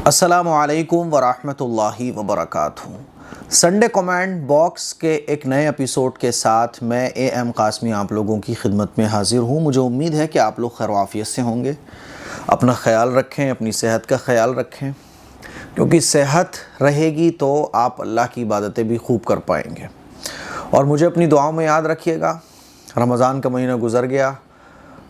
अस्सलामु अलैकुम वरहमतुल्लाहि वबरकातुहू। संडे कमेंट बॉक्स के एक नए एपिसोड के साथ मैं एम कासमी आप लोगों की खिदमत में हाज़िर हूँ। मुझे उम्मीद है कि आप लोग खैर आफियत से होंगे। अपना ख्याल रखें, अपनी सेहत का ख्याल रखें, क्योंकि सेहत रहेगी तो आप अल्लाह की इबादतें भी खूब कर पाएंगे। और मुझे अपनी दुआओं में याद रखिएगा। रमज़ान का महीना गुज़र गया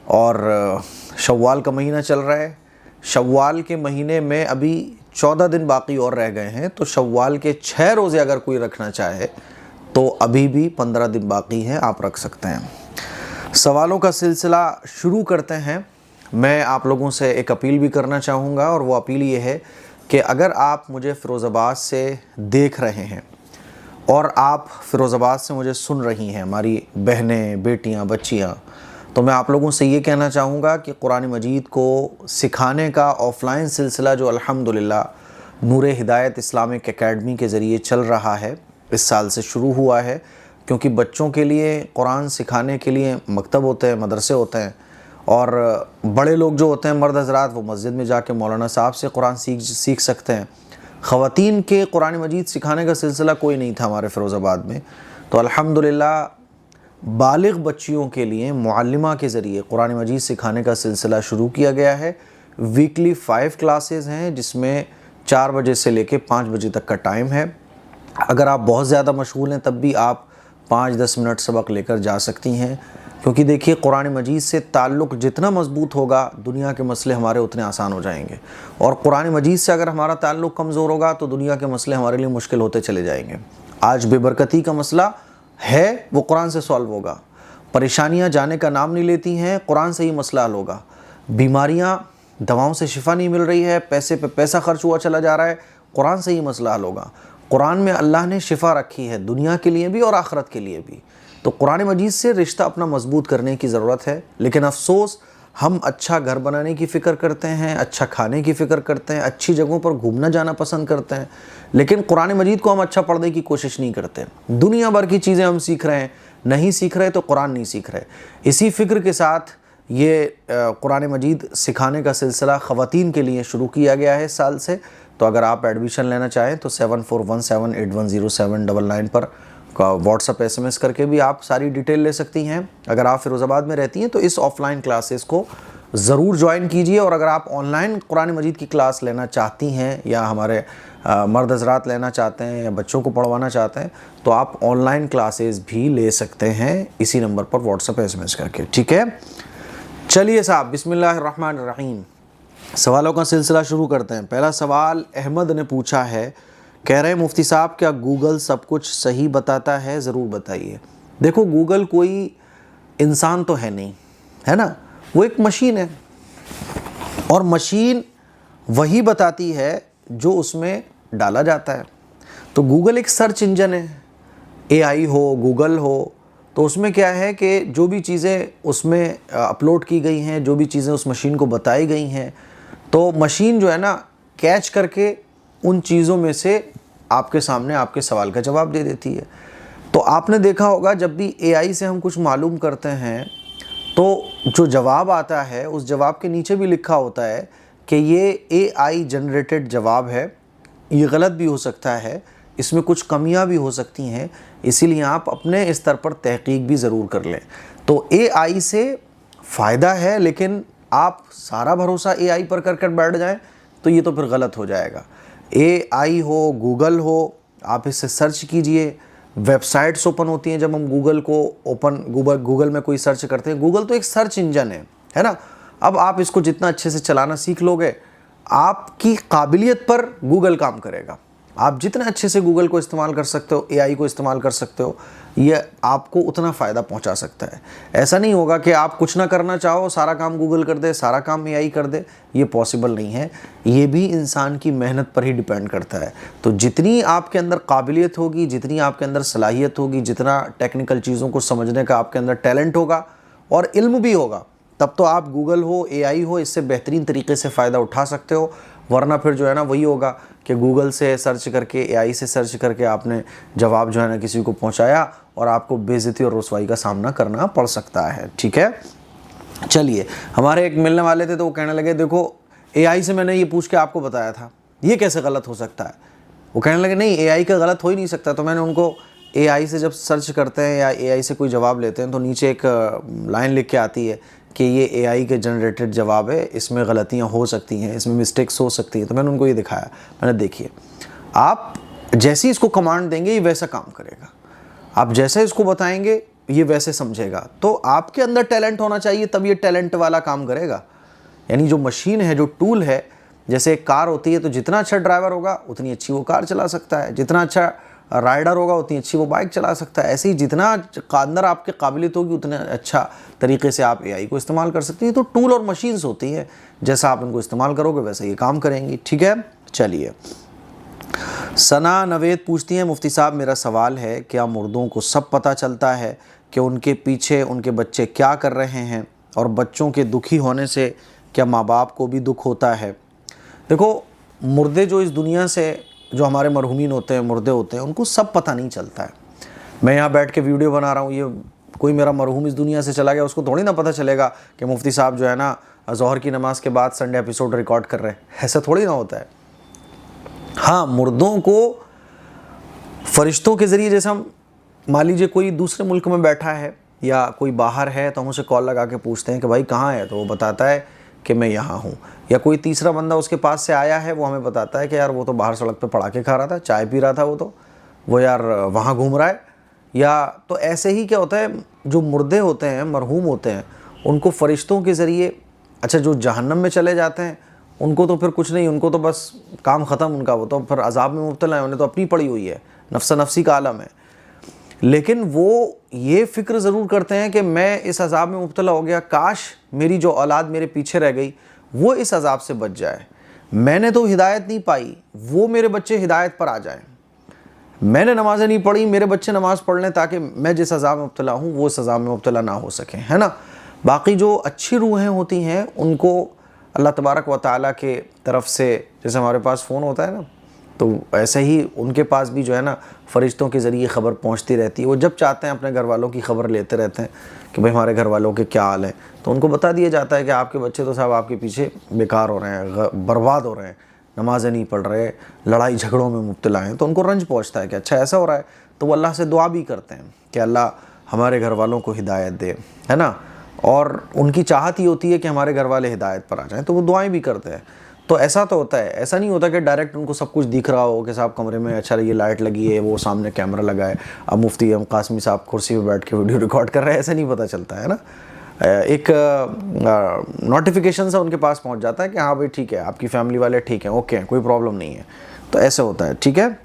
और शव्वाल का महीना चल रहा है। शव्वाल के महीने में अभी 14 दिन बाकी और रह गए हैं, तो शव्वाल के 6 रोज़े अगर कोई रखना चाहे तो अभी भी 15 दिन बाकी हैं, आप रख सकते हैं। सवालों का सिलसिला शुरू करते हैं। मैं आप लोगों से एक अपील भी करना चाहूँगा, और वो अपील ये है कि अगर आप मुझे फ़िरोज़ाबाद से देख रहे हैं और आप फ़िरोज़ाबाद से मुझे सुन रही हैं, हमारी बहनें, बेटियाँ, बच्चियाँ, तो मैं आप लोगों से ये कहना चाहूँगा कि कुरान मजीद को सिखाने का ऑफ़लाइन सिलसिला जो अल्हम्दुलिल्लाह नूर हिदायत इस्लामिक एकेडमी के ज़रिए चल रहा है, इस साल से शुरू हुआ है। क्योंकि बच्चों के लिए कुरान सिखाने के लिए मकतब होते हैं, मदरसे होते हैं, और बड़े लोग जो होते हैं, मर्द हज़रात, वो मस्जिद में जाके मौलाना साहब से कुरान सीख सकते हैं। ख़वातीन के कुरान मजीद सिखाने का सिलसिला कोई नहीं था हमारे फ़िरोज़ाबाद में। तो अल्हम्दुलिल्लाह बालिग़ बच्चियों के लिए मुअल्लिमा के ज़रिए कुरान मजीद सिखाने का सिलसिला शुरू किया गया है। वीकली 5 क्लासेस हैं, जिसमें 4 बजे से लेके 5 बजे तक का टाइम है। अगर आप बहुत ज़्यादा मशगूल हैं तब भी आप 5-10 मिनट सबक लेकर जा सकती हैं। क्योंकि देखिए, कुरान मजीद से ताल्लुक़ जितना मज़बूत होगा, दुनिया के मसले हमारे उतने आसान हो जाएंगे। और कुरान मजीद से अगर हमारा ताल्लुक़ कमज़ोर होगा तो दुनिया के मसले हमारे लिए मुश्किल होते चले जाएंगे। आज बेबरकती का मसला है, वो कुरान से सॉल्व होगा। परेशानियां जाने का नाम नहीं लेती हैं, कुरान से ही मसला हल होगा। बीमारियां, दवाओं से शिफा नहीं मिल रही है, पैसे पे पैसा खर्च हुआ चला जा रहा है, कुरान से ही मसला हल होगा। कुरान में अल्लाह ने शिफा रखी है, दुनिया के लिए भी और आखिरत के लिए भी। तो कुरान मजीद से रिश्ता अपना मजबूत करने की ज़रूरत है। लेकिन अफसोस, हम अच्छा घर बनाने की फ़िक्र करते हैं, अच्छा खाने की फ़िक्र करते हैं, अच्छी जगहों पर घूमना जाना पसंद करते हैं, लेकिन कुरान मजीद को हम अच्छा पढ़ने की कोशिश नहीं करते। दुनिया भर की चीज़ें हम सीख रहे हैं, नहीं सीख रहे तो कुरान नहीं सीख रहे। इसी फ़िक्र के साथ ये कुरान मजीद सिखाने का सिलसिला ख़वातीन के लिए शुरू किया गया है इस साल से। तो अगर आप एडमिशन लेना चाहें तो 7417810799 पर व्हाट्सअप SMS करके भी आप सारी डिटेल ले सकती हैं। अगर आप फ़िरोज़ाबाद में रहती हैं तो इस ऑफ़लाइन क्लासेस को ज़रूर ज्वाइन कीजिए। और अगर आप ऑनलाइन कुरान मजीद की क्लास लेना चाहती हैं, या हमारे मर्द हज़रात लेना चाहते हैं, या बच्चों को पढ़वाना चाहते हैं, तो आप ऑनलाइन क्लासेस भी ले सकते हैं इसी नंबर पर व्हाट्सअप SMS करके। ठीक है, चलिए साहब, बिस्मिल्लाहिर्रहमानिर्रहीम। सवालों का सिलसिला शुरू करते हैं। पहला सवाल अहमद ने पूछा है, कह रहे हैं मुफ्ती साहब, क्या गूगल सब कुछ सही बताता है? ज़रूर बताइए। देखो, गूगल कोई इंसान तो है नहीं, है ना, वो एक मशीन है, और मशीन वही बताती है जो उसमें डाला जाता है। तो गूगल एक सर्च इंजन है, AI हो, गूगल हो, तो उसमें क्या है कि जो भी चीज़ें उसमें अपलोड की गई हैं, जो भी चीज़ें उस मशीन को बताई गई हैं, तो मशीन जो है ना, कैच करके उन चीज़ों में से आपके सामने आपके सवाल का जवाब दे देती है। तो आपने देखा होगा, जब भी AI से हम कुछ मालूम करते हैं तो जो जवाब आता है उस जवाब के नीचे भी लिखा होता है कि ये AI जनरेटेड जवाब है, ये गलत भी हो सकता है, इसमें कुछ कमियां भी हो सकती हैं, इसीलिए आप अपने स्तर पर तहकीक भी ज़रूर कर लें। तो AI से फ़ायदा है, लेकिन आप सारा भरोसा AI पर कर बैठ जाएं तो ये तो फिर गलत हो जाएगा। AI हो, गूगल हो, आप इससे सर्च कीजिए। वेबसाइट्स ओपन होती हैं जब हम गूगल को गूगल में कोई सर्च करते हैं। गूगल तो एक सर्च इंजन है ना। अब आप इसको जितना अच्छे से चलाना सीख लोगे, आपकी काबिलियत पर गूगल काम करेगा। आप जितना अच्छे से गूगल को इस्तेमाल कर सकते हो, AI को इस्तेमाल कर सकते हो, ये आपको उतना फ़ायदा पहुंचा सकता है। ऐसा नहीं होगा कि आप कुछ ना करना चाहो, सारा काम गूगल कर दे, सारा काम AI कर दे, ये पॉसिबल नहीं है। ये भी इंसान की मेहनत पर ही डिपेंड करता है। तो जितनी आपके अंदर काबिलियत होगी, जितनी आपके अंदर सलाहियत होगी, जितना टेक्निकल चीज़ों को समझने का आपके अंदर टैलेंट होगा और इल्म भी होगा, तब तो आप गूगल हो, AI हो, इससे बेहतरीन तरीके से फ़ायदा उठा सकते हो। वरना फिर जो है ना, वही होगा कि गूगल से सर्च करके, AI से सर्च करके आपने जवाब जो है ना किसी को पहुंचाया, और आपको बेइज्जती और रुसवाई का सामना करना पड़ सकता है। ठीक है, चलिए, हमारे एक मिलने वाले थे तो वो कहने लगे, देखो AI से मैंने ये पूछ के आपको बताया था, ये कैसे गलत हो सकता है? वो कहने लगे नहीं, एआई का गलत हो ही नहीं सकता। तो मैंने उनको एआई से जब सर्च करते हैं या एआई से कोई जवाब लेते हैं तो नीचे एक लाइन लिख के आती है कि ये एआई के जनरेटेड जवाब है, इसमें गलतियाँ हो सकती हैं, इसमें मिस्टेक्स हो सकती हैं। तो मैंने उनको ये दिखाया, मैंने देखिए आप जैसे इसको कमांड देंगे ये वैसा काम करेगा, आप जैसे इसको बताएंगे ये वैसे समझेगा। तो आपके अंदर टैलेंट होना चाहिए, तब ये टैलेंट वाला काम करेगा। यानी जो मशीन है, जो टूल है, जैसे एक कार होती है तो जितना अच्छा ड्राइवर होगा उतनी अच्छी वो कार चला सकता है, जितना अच्छा राइडर होगा उतनी अच्छी वो बाइक चला सकता है। ऐसे ही जितना अंदर आपके काबिलियत होगी उतने अच्छा तरीके से आप एआई को इस्तेमाल कर सकते हैं। तो टूल और मशीन्स होती हैं, जैसा आप इनको इस्तेमाल करोगे वैसे ये काम करेंगी। ठीक है, चलिए। सना नवेद पूछती हैं, मुफ्ती साहब मेरा सवाल है, क्या मुर्दों को सब पता चलता है कि उनके पीछे उनके बच्चे क्या कर रहे हैं, और बच्चों के दुखी होने से क्या माँ बाप को भी दुख होता है? देखो, मुर्दे जो इस दुनिया से, जो हमारे मरहूमीन होते हैं, मुर्दे होते हैं, उनको सब पता नहीं चलता है। मैं यहाँ बैठ के वीडियो बना रहा हूँ, ये कोई मेरा मरहूम इस दुनिया से चला गया, उसको थोड़ी ना पता चलेगा कि मुफ्ती साहब जो है ना ज़ोहर की नमाज़ के बाद संडे एपिसोड रिकॉर्ड कर रहे हैं। ऐसा थोड़ी ना होता है। हाँ, मुर्दों को फरिश्तों के ज़रिए, जैसे हम मान लीजिए कोई दूसरे मुल्क में बैठा है या कोई बाहर है तो हम उसे कॉल लगा के पूछते हैं कि भाई कहाँ है, तो वो बताता है कि मैं यहाँ हूँ। या कोई तीसरा बंदा उसके पास से आया है, वो हमें बताता है कि यार वो तो बाहर सड़क पे पड़ाके खा रहा था, चाय पी रहा था, वो यार वहाँ घूम रहा है। या तो ऐसे ही क्या होता है, जो मुर्दे होते हैं, मरहूम होते हैं, उनको फरिश्तों के ज़रिए, अच्छा जो जहन्नम में चले जाते हैं उनको तो फिर कुछ नहीं, उनको तो बस काम ख़त्म उनका, वो तो फिर अजाब में मुब्तला है, उन्हें तो अपनी पड़ी हुई है, नफ्सा नफ्सी का आलम है। लेकिन वो ये फ़िक्र ज़रूर करते हैं कि मैं इस अजाब में मुब्तला हो गया, काश मेरी जो औलाद मेरे पीछे रह गई वो इस अजाब से बच जाए। मैंने तो हिदायत नहीं पाई, वो मेरे बच्चे हिदायत पर आ जाएं। मैंने नमाज़ें नहीं पढ़ी, मेरे बच्चे नमाज़ पढ़ लें ताकि मैं जिस अजाब में मुब्तला हूँ वो इस अजाब में मुब्तला ना हो सकें, है ना। बाकी जो अच्छी रूहें होती हैं उनको अल्लाह तबारक व तआला के तरफ से, जैसे हमारे पास फ़ोन होता है ना, तो ऐसे ही उनके पास भी जो है ना फ़रिश्तों के ज़रिए ख़बर पहुंचती रहती है। वो जब चाहते हैं अपने घर वालों की ख़बर लेते रहते हैं कि भाई हमारे घर वालों के क्या हाल है, तो उनको बता दिया जाता है कि आपके बच्चे तो साहब आपके पीछे बेकार हो रहे हैं, बर्बाद हो रहे हैं, नमाज़ें नहीं पढ़ रहे, लड़ाई झगड़ों में मुब्तला हैं। तो उनको रंज पहुँचता है कि अच्छा ऐसा हो रहा है, तो वो अल्लाह से दुआ भी करते हैं कि अल्लाह हमारे घर वालों को हिदायत दे, है ना। और उनकी चाहत ही होती है कि हमारे घर वाले हिदायत पर आ जाएँ, तो वो दुआएँ भी करते हैं। तो ऐसा तो होता है, ऐसा नहीं होता कि डायरेक्ट उनको सब कुछ दिख रहा हो कि साहब कमरे में अच्छा ये लाइट लगी है, वो सामने कैमरा लगा है, अब मुफ्ती एम कासमी साहब कुर्सी पे बैठ के वीडियो रिकॉर्ड कर रहे हैं, ऐसा नहीं पता चलता है ना। एक नोटिफिकेशन सा उनके पास पहुंच जाता है कि हाँ भाई ठीक है, आपकी फैमिली वाले ठीक हैं, ओके, कोई प्रॉब्लम नहीं है। तो ऐसे होता है। ठीक है।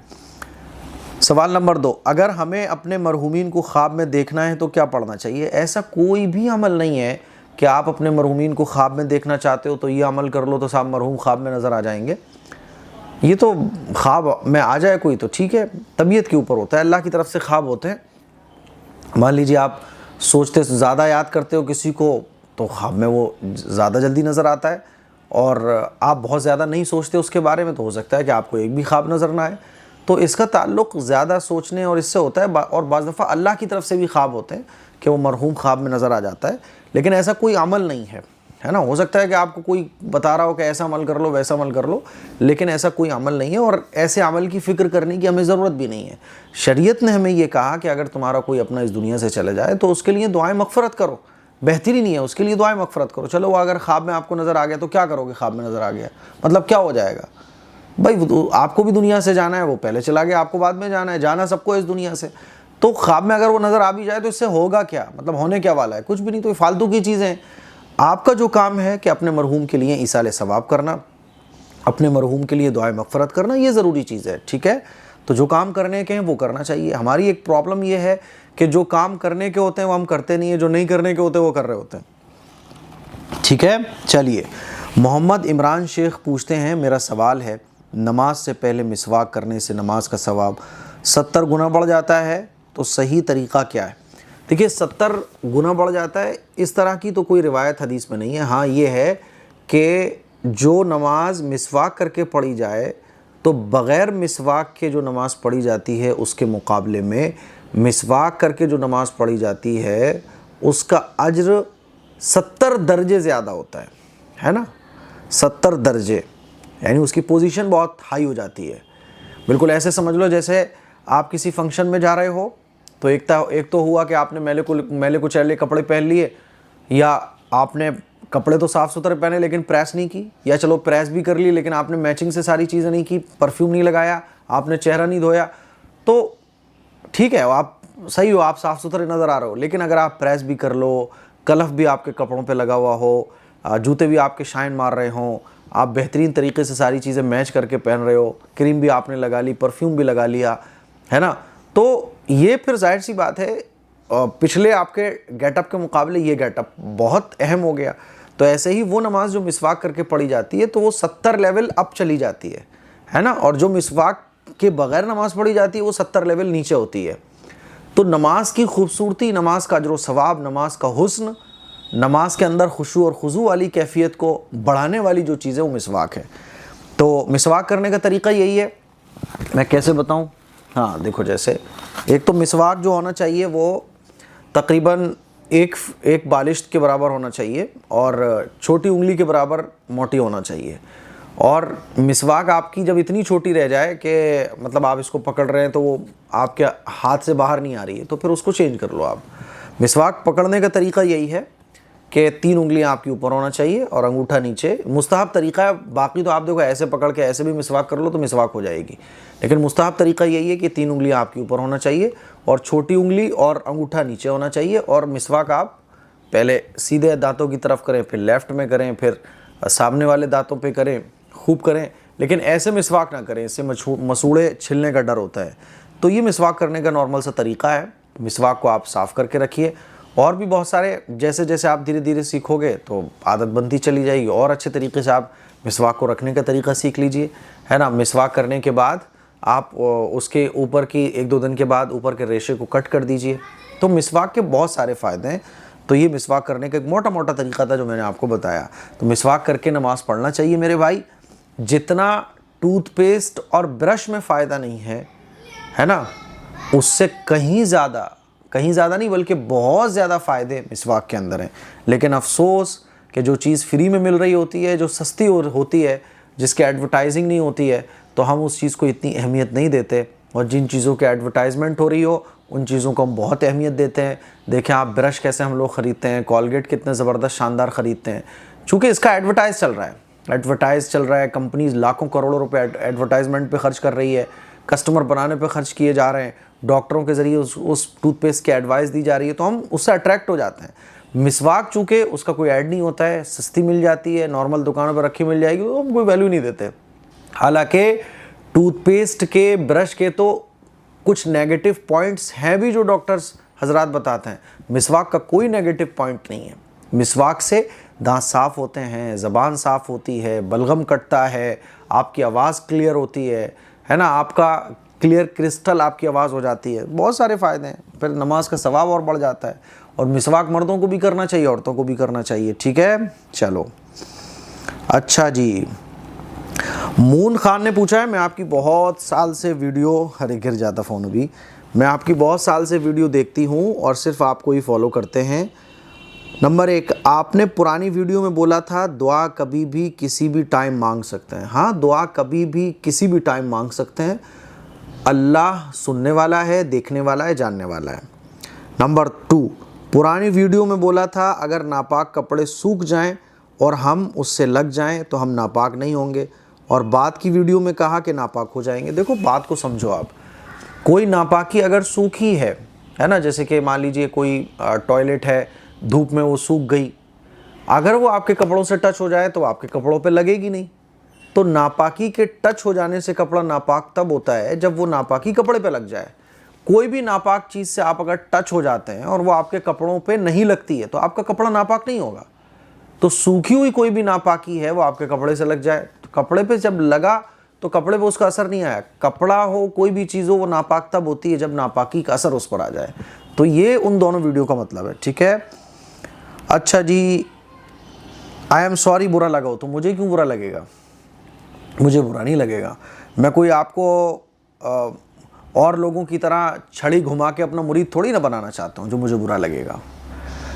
सवाल नंबर 2, अगर हमें अपने मरहूमीन को ख्वाब में देखना है तो क्या पढ़ना चाहिए? ऐसा कोई भी अमल नहीं है कि आप अपने मरहूमीन को ख्वाब में देखना चाहते हो तो ये अमल कर लो तो साहब मरहूम ख्वाब में नज़र आ जाएंगे। ये तो ख्वाब में आ जाए कोई तो ठीक है, तबीयत के ऊपर होता है, अल्लाह की तरफ से ख्वाब होते हैं। मान लीजिए आप सोचते ज़्यादा याद करते हो किसी को तो ख्वाब में वो ज़्यादा जल्दी नज़र आता है, और आप बहुत ज़्यादा नहीं सोचते उसके बारे में तो हो सकता है कि आपको एक भी ख्वाब नज़र ना आए। तो इसका ताल्लुक़ ज़्यादा सोचने और इससे होता है। और बाज़ दफ़ा अल्लाह की तरफ से भी ख्वाब होते हैं कि वो मरहूम ख्वाब में नज़र आ जाता है, लेकिन ऐसा कोई अमल नहीं है, है ना। हो सकता है कि आपको कोई बता रहा हो कि ऐसा अमल कर लो, वैसा अमल कर लो, लेकिन ऐसा कोई अमल नहीं है, और ऐसे अमल की फ़िक्र करने की हमें ज़रूरत भी नहीं है। शरीयत ने हमें ये कहा कि अगर तुम्हारा कोई अपना इस दुनिया से चले जाए तो उसके लिए दुआएं मग़फ़िरत करो, बेहतरी नहीं है, उसके लिए दुआएं मग़फ़िरत करो। चलो अगर ख्वाब में आपको नज़र आ गया तो क्या करोगे? ख्वाब में नज़र आ गया मतलब क्या हो जाएगा भाई? आपको भी दुनिया से जाना है, वो पहले चला गया, आपको बाद में जाना है, जाना सबको इस दुनिया से। तो ख्वाब में अगर वो नज़र आ भी जाए तो इससे होगा क्या? मतलब होने क्या वाला है? कुछ भी नहीं। तो ये फालतू की चीज़ें हैं। आपका जो काम है कि अपने मरहूम के लिए ईसाले सवाब करना, अपने मरहूम के लिए दुआएं मग़फ़िरत करना, ये ज़रूरी चीज़ है। ठीक है। तो जो काम करने के हैं वो करना चाहिए। हमारी एक प्रॉब्लम ये है कि जो काम करने के होते हैं वो हम करते नहीं है, जो नहीं करने के होते वो कर रहे होते हैं। ठीक है। चलिए, मोहम्मद इमरान शेख पूछते हैं, मेरा सवाल है, नमाज से पहले मिसवाक करने से नमाज का सवाब 70 गुना बढ़ जाता है, तो सही तरीक़ा क्या है? देखिए, 70 गुना बढ़ जाता है इस तरह की तो कोई रिवायत हदीस में नहीं है। हाँ, ये है कि जो नमाज मिसवाक करके पढ़ी जाए तो बग़ैर मिसवाक के जो नमाज़ पढ़ी जाती है उसके मुकाबले में मिसवाक करके जो नमाज़ पढ़ी जाती है उसका अज्र 70 दर्जे ज़्यादा होता है ना, 70 दर्जे। यानी उसकी पोजीशन बहुत हाई हो जाती है। बिल्कुल ऐसे समझ लो जैसे आप किसी फंक्शन में जा रहे हो, तो एक तो हुआ कि आपने मैले कुचैले कपड़े पहन लिए, या आपने कपड़े तो साफ़ सुथरे पहने लेकिन प्रेस नहीं की, या चलो प्रेस भी कर ली लेकिन आपने मैचिंग से सारी चीज़ें नहीं की, परफ्यूम नहीं लगाया, आपने चेहरा नहीं धोया, तो ठीक है, आप सही हो, आप साफ़ सुथरे नज़र आ रहे हो। लेकिन अगर आप प्रेस भी कर लो, कलफ भी आपके कपड़ों पे लगा हुआ हो, जूते भी आपके शाइन मार रहे हों, आप बेहतरीन तरीके से सारी चीज़ें मैच करके पहन रहे हो, क्रीम भी आपने लगा ली, परफ्यूम भी लगा लिया, है ना, तो ये फिर जाहिर सी बात है पिछले आपके गेटअप के मुकाबले ये गेटअप बहुत अहम हो गया। तो ऐसे ही वो नमाज जो मिसवाक करके पढ़ी जाती है तो वो 70 लेवल अप चली जाती है ना, और जो मिसवाक के बगैर नमाज पढ़ी जाती है वो 70 लेवल नीचे होती है। तो नमाज की खूबसूरती, नमाज का अजर सवाब, नमाज का हुस्न, नमाज के अंदर खुशू और खुजू वाली कैफियत को बढ़ाने वाली जो चीज़ है वो मिसवाक है। तो मिसवाक करने का तरीका यही है, मैं कैसे बताऊं? हाँ देखो, जैसे एक तो मिसवाक जो होना चाहिए वो तकरीबन एक बालिश्त के बराबर होना चाहिए और छोटी उंगली के बराबर मोटी होना चाहिए। और मिसवाक आपकी जब इतनी छोटी रह जाए कि मतलब आप इसको पकड़ रहे हैं तो वो आपके हाथ से बाहर नहीं आ रही है, तो फिर उसको चेंज कर लो आप। मिसवाक पकड़ने का तरीका यही है कि 3 उंगलियां आपके ऊपर होना चाहिए और अंगूठा नीचे। मुस्तहब तरीका है, बाकी तो आप देखो ऐसे पकड़ के ऐसे भी मिसवाक कर लो तो मिसवाक हो जाएगी, लेकिन मुस्तहब तरीका यही है कि 3 उंगलियां आपके ऊपर होना चाहिए और छोटी उंगली और अंगूठा नीचे होना चाहिए। और मिसवाक आप पहले सीधे दांतों की तरफ करें, फिर लेफ़्ट में करें, फिर सामने वाले दांतों पे करें, खूब करें, लेकिन ऐसे मिसवाक ना करें, इससे मसूड़े छिलने का डर होता है। तो ये मिसवाक करने का नॉर्मल सा तरीका है। मिसवाक को आप साफ़ करके रखिए। और भी बहुत सारे, जैसे जैसे आप धीरे धीरे सीखोगे तो आदत बनती चली जाएगी और अच्छे तरीके से आप मिसवाक को रखने का तरीका सीख लीजिए, है ना। मिसवाक करने के बाद आप उसके ऊपर की 1-2 दिन के बाद ऊपर के रेशे को कट कर दीजिए। तो मिसवाक के बहुत सारे फ़ायदे हैं। तो ये मिसवाक करने का एक मोटा मोटा तरीका था जो मैंने आपको बताया। तो मिसवाक करके नमाज़ पढ़ना चाहिए मेरे भाई। जितना टूथपेस्ट और ब्रश में फ़ायदा नहीं है ना, उससे कहीं ज़्यादा नहीं बल्कि बहुत ज़्यादा फ़ायदे मिसवाक के अंदर हैं। लेकिन अफसोस कि जो चीज़ फ्री में मिल रही होती है, जो सस्ती होती है, जिसकी एडवर्टाइजिंग नहीं होती है, तो हम उस चीज़ को इतनी अहमियत नहीं देते। और जिन चीज़ों की एडवर्टाइजमेंट हो रही हो उन चीज़ों को हम बहुत अहमियत देते हैं। देखें आप, ब्रश कैसे हम लोग ख़रीदते हैं, कॉलगेट कितने ज़बरदस्त शानदार ख़रीदते हैं, चूँकि इसका एडवर्टाइज़ चल रहा है। कंपनीज लाखों करोड़ों रुपए एडवर्टाइजमेंट पे खर्च कर रही है, कस्टमर बनाने पे खर्च किए जा रहे हैं, डॉक्टरों के ज़रिए उस टूथपेस्ट की एडवाइस दी जा रही है, तो हम उससे अट्रैक्ट हो जाते हैं। मिसवाक चूँकि उसका कोई ऐड नहीं होता है, सस्ती मिल जाती है, नॉर्मल दुकानों पर रखी मिल जाएगी, तो हम कोई वैल्यू नहीं देते। हालांकि टूथपेस्ट के, ब्रश के तो कुछ नेगेटिव पॉइंट्स हैं भी जो डॉक्टर्स हजरात बताते हैं। मिसवाक का कोई नेगेटिव पॉइंट नहीं है। मिसवाक से दांत साफ़ होते हैं, ज़बान साफ़ होती है, बलगम कटता है, आपकी आवाज़ क्लियर होती है ना, आपका क्लियर क्रिस्टल आपकी आवाज़ हो जाती है। बहुत सारे फ़ायदे हैं। फिर नमाज का सवाब और बढ़ जाता है। और मिसवाक मर्दों को भी करना चाहिए, औरतों को भी करना चाहिए। ठीक है, चलो अच्छा जी। मून खान ने पूछा है, मैं आपकी बहुत साल से वीडियो, अरे गिर जाता फ़ोन अभी, मैं आपकी बहुत साल से वीडियो देखती हूँ और सिर्फ आपको ही फॉलो करते हैं। नंबर 1, आपने पुरानी वीडियो में बोला था दुआ कभी भी किसी भी टाइम मांग सकते हैं। हाँ, दुआ कभी भी किसी भी टाइम मांग सकते हैं। अल्लाह सुनने वाला है, देखने वाला है, जानने वाला है। नंबर 2, पुरानी वीडियो में बोला था अगर नापाक कपड़े सूख जाएं और हम उससे लग जाएं तो हम नापाक नहीं होंगे, और बाद की वीडियो में कहा कि नापाक हो जाएंगे। देखो बात को समझो आप, कोई नापाकी अगर सूखी है ना, जैसे कि मान लीजिए कोई टॉयलेट है, धूप में वो सूख गई, अगर वो आपके कपड़ों से टच हो जाए तो आपके कपड़ों पे लगेगी नहीं। तो नापाकी के टच हो जाने से कपड़ा नापाक तब होता है जब वो नापाकी कपड़े पे लग जाए। कोई भी नापाक चीज़ से आप अगर टच हो जाते हैं और वो आपके कपड़ों पे नहीं लगती है तो आपका कपड़ा नापाक नहीं होगा। तो सूखी हुई कोई भी नापाकी है वो आपके कपड़े से लग जाए, तो कपड़े पे जब लगा तो कपड़े पे उसका असर नहीं आया। कपड़ा हो, कोई भी चीज़ हो, वो नापाक तब होती है जब नापाकी का असर उस पर आ जाए। तो ये उन दोनों वीडियो का मतलब है। ठीक है, अच्छा जी। आई एम सॉरी, बुरा लगा हो तो मुझे क्यों बुरा लगेगा? मुझे बुरा नहीं लगेगा। मैं कोई आपको और लोगों की तरह छड़ी घुमा के अपना मुरीद थोड़ी ना बनाना चाहता हूँ जो मुझे बुरा लगेगा,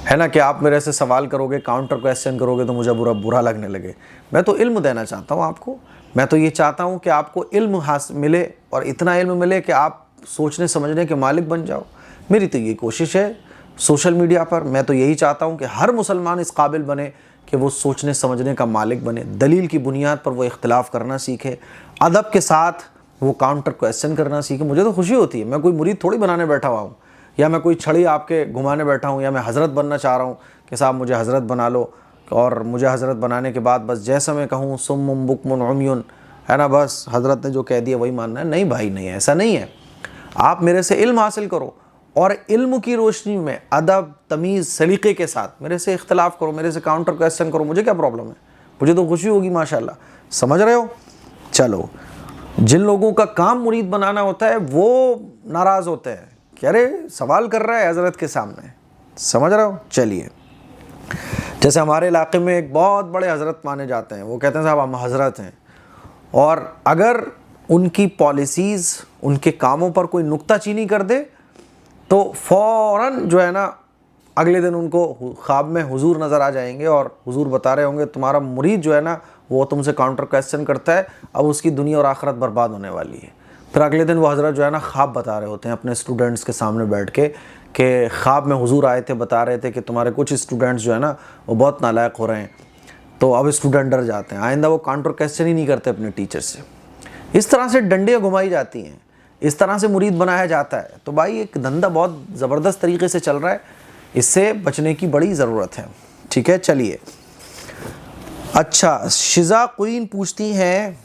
है ना। कि आप मेरे से सवाल करोगे, काउंटर क्वेश्चन करोगे तो मुझे बुरा लगने लगे। मैं तो इल्म देना चाहता हूँ आपको। मैं तो ये चाहता हूँ कि आपको इल्म हासिल मिले और इतना इल्म मिले कि आप सोचने समझने के मालिक बन जाओ। मेरी तो ये कोशिश है सोशल मीडिया पर। मैं तो यही चाहता हूँ कि हर मुसलमान इस काबिल बने कि वो सोचने समझने का मालिक बने, दलील की बुनियाद पर वो इख्तिलाफ़ करना सीखे, अदब के साथ वो काउंटर क्वेश्चन करना सीखे। मुझे तो खुशी होती है, मैं कोई मुरीद थोड़ी बनाने बैठा हुआ हूँ, या मैं कोई छड़ी आपके घुमाने बैठा हूँ, या मैं हज़रत बनना चाह रहा हूँ कि साहब मुझे हज़रत बना लो, और मुझे हज़रत बनाने के बाद बस जैसा मैं कहूँ सुम्मुम बुकमुन उम्युन, है ना, बस हज़रत ने जो कह दिया वही मानना है। नहीं भाई, नहीं, ऐसा नहीं है। आप मेरे से इल्म हासिल करो और इल्म की रोशनी में अदब, तमीज़, सलीक़े के साथ मेरे से इख्तिलाफ़ करो, मेरे से काउंटर क्वेश्चन करो। मुझे क्या प्रॉब्लम है? मुझे तो खुशी होगी माशाल्लाह। समझ रहे हो? चलो, जिन लोगों का काम मुरीद बनाना होता है वो नाराज़ होते हैं कि अरे सवाल कर रहा है हज़रत के सामने। समझ रहे हो? चलिए, जैसे हमारे इलाके में एक बहुत बड़े हज़रत माने जाते हैं, वो कहते हैं साहब हम हज़रत हैं, और अगर उनकी पॉलिसीज़, उनके कामों पर कोई नुक्ताचीनी कर दे तो फ़ौरन जो है ना अगले दिन उनको ख्वाब में हुजूर नज़र आ जाएंगे और हुजूर बता रहे होंगे तुम्हारा मुरीद जो है ना वो तुमसे काउंटर क्वेश्चन करता है, अब उसकी दुनिया और आखिरत बर्बाद होने वाली है। फिर अगले दिन वो हज़रत जो है ना ख्वाब बता रहे होते हैं अपने स्टूडेंट्स के सामने बैठ के कि ख्वाब में हुजूर आए थे, बता रहे थे कि तुम्हारे कुछ स्टूडेंट्स जो है ना वो बहुत नालायक हो रहे हैं। तो अब स्टूडेंट डर जाते हैं, आइंदा वो काउंटर क्वेश्चन ही नहीं करते अपने टीचर से। इस तरह से डंडियाँ घुमाई जाती हैं, इस तरह से मुरीद बनाया जाता है। तो भाई एक धंधा बहुत ज़बरदस्त तरीके से चल रहा है, इससे बचने की बड़ी ज़रूरत है। ठीक है, चलिए। अच्छा, शिजा क्वीन पूछती हैं,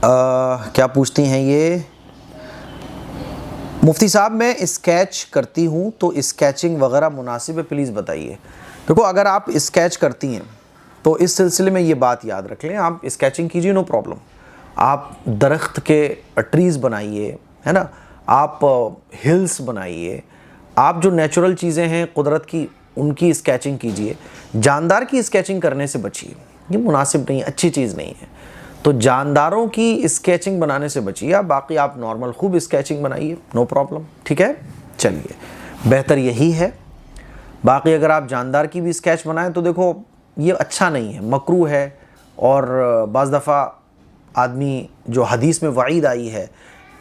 क्या पूछती हैं ये? मुफ्ती साहब मैं स्केच करती हूँ तो स्केचिंग वगैरह मुनासिब है, प्लीज़ बताइए। देखो, अगर आप स्केच करती हैं तो इस सिलसिले में ये बात याद रख लें, आप स्केचिंग कीजिए, नो प्रॉब्लम। आप दरख्त के ट्रीज़ बनाइए, है ना, आप हिल्स बनाइए, आप जो नेचुरल चीज़ें हैं कुदरत की उनकी स्केचिंग कीजिए। जानदार की स्केचिंग करने से बचिए, ये मुनासिब नहीं है, अच्छी चीज़ नहीं है। तो जानदारों की स्केचिंग बनाने से बचिए, बाकी आप नॉर्मल खूब स्केचिंग बनाइए, नो प्रॉब्लम। ठीक है, चलिए, बेहतर यही है। बाकी अगर आप जानदार की भी स्केच बनाएं तो देखो ये अच्छा नहीं है, मकरूह है, और बाज़ दफ़ा आदमी जो हदीस में वईद आई है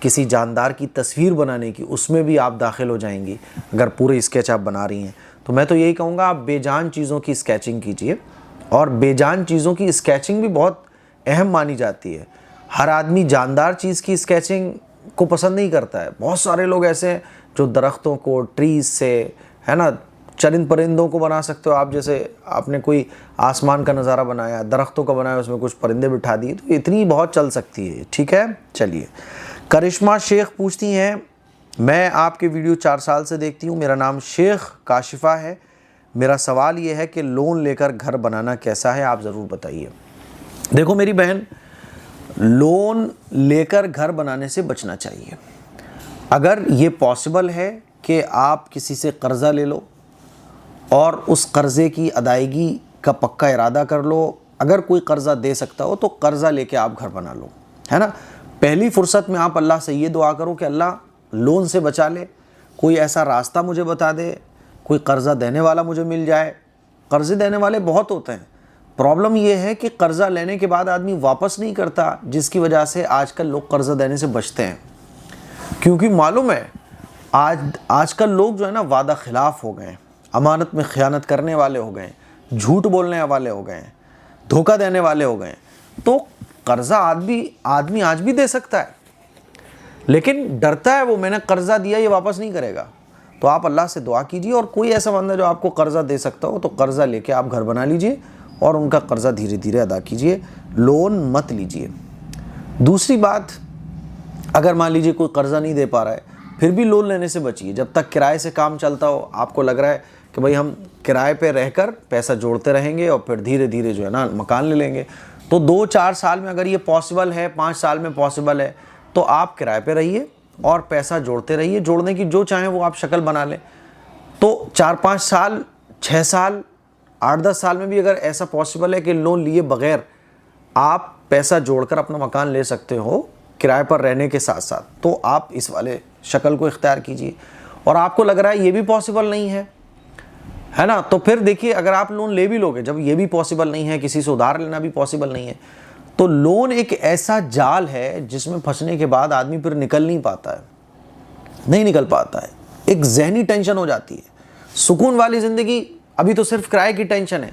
किसी जानदार की तस्वीर बनाने की, उसमें भी आप दाखिल हो जाएंगी अगर पूरे स्केच आप बना रही हैं। तो मैं तो यही कहूँगा आप बेजान चीज़ों की स्केचिंग कीजिए, और बेजान चीज़ों की स्केचिंग भी बहुत अहम मानी जाती है। हर आदमी जानदार चीज़ की स्केचिंग को पसंद नहीं करता है। बहुत सारे लोग ऐसे हैं जो दरख्तों को, ट्रीज़ से, है ना, चरिंद परिंदों को बना सकते हो आप। जैसे आपने कोई आसमान का नज़ारा बनाया, दरख्तों का बनाया, उसमें कुछ परिंदे बिठा दिए, तो इतनी बहुत चल सकती है। ठीक है, चलिए। करिश्मा शेख पूछती हैं, मैं आपके वीडियो 4 साल से देखती हूँ, मेरा नाम शेख काशिफ़ा है, मेरा सवाल ये है कि लोन लेकर घर बनाना कैसा है, आप ज़रूर बताइए। देखो मेरी बहन, लोन लेकर घर बनाने से बचना चाहिए। अगर ये पॉसिबल है कि आप किसी से कर्ज़ा ले लो और उस कर्ज़े की अदायगी का पक्का इरादा कर लो, अगर कोई कर्ज़ा दे सकता हो तो कर्ज़ा लेके आप घर बना लो, है ना। पहली फ़ुर्सत में आप अल्लाह से ये दुआ करो कि अल्लाह लोन से बचा ले, कोई ऐसा रास्ता मुझे बता दे, कोई कर्ज़ा देने वाला मुझे मिल जाए। कर्ज़े देने वाले बहुत होते हैं, प्रॉब्लम ये है कि कर्ज़ा लेने के बाद आदमी वापस नहीं करता, जिसकी वजह से आजकल लोग कर्ज़ा देने से बचते हैं। क्योंकि मालूम है आजकल लोग जो है ना वादा खिलाफ हो गए हैं, अमानत में ख़यानत करने वाले हो गए हैं, झूठ बोलने वाले हो गए हैं, धोखा देने वाले हो गए हैं। तो कर्ज़ा आदमी आज भी दे सकता है, लेकिन डरता है वो, मैंने कर्ज़ा दिया ये वापस नहीं करेगा। तो आप अल्लाह से दुआ कीजिए, और कोई ऐसा बंदा जो आपको कर्ज़ा दे सकता हो तो कर्ज़ा लेके आप घर बना लीजिए और उनका कर्ज़ा धीरे धीरे अदा कीजिए, लोन मत लीजिए। दूसरी बात, अगर मान लीजिए कोई कर्ज़ा नहीं दे पा रहा है, फिर भी लोन लेने से बचिए। जब तक किराए से काम चलता हो, आपको लग रहा है कि भाई हम किराए पे रहकर पैसा जोड़ते रहेंगे और फिर धीरे धीरे जो है ना मकान ले लेंगे, तो 2-4 साल में अगर ये पॉसिबल है, 5 साल में पॉसिबल है, तो आप किराए पे रहिए और पैसा जोड़ते रहिए। जोड़ने की जो चाहें वो आप शक्ल बना लें। तो 4-5 साल, 6 साल, 8-10 साल में भी अगर ऐसा पॉसिबल है कि लोन लिए बग़ैर आप पैसा जोड़कर अपना मकान ले सकते हो किराए पर रहने के साथ साथ, तो आप इस वाले शक्ल को इख्तियार कीजिए। और आपको लग रहा है ये भी पॉसिबल नहीं है ना, तो फिर देखिए, अगर आप लोन ले भी लोगे, जब ये भी पॉसिबल नहीं है, किसी से उधार लेना भी पॉसिबल नहीं है, तो लोन एक ऐसा जाल है जिसमें फंसने के बाद आदमी फिर निकल नहीं पाता है, नहीं निकल पाता है। एक जहनी टेंशन हो जाती है। सुकून वाली ज़िंदगी अभी तो सिर्फ किराए की टेंशन है,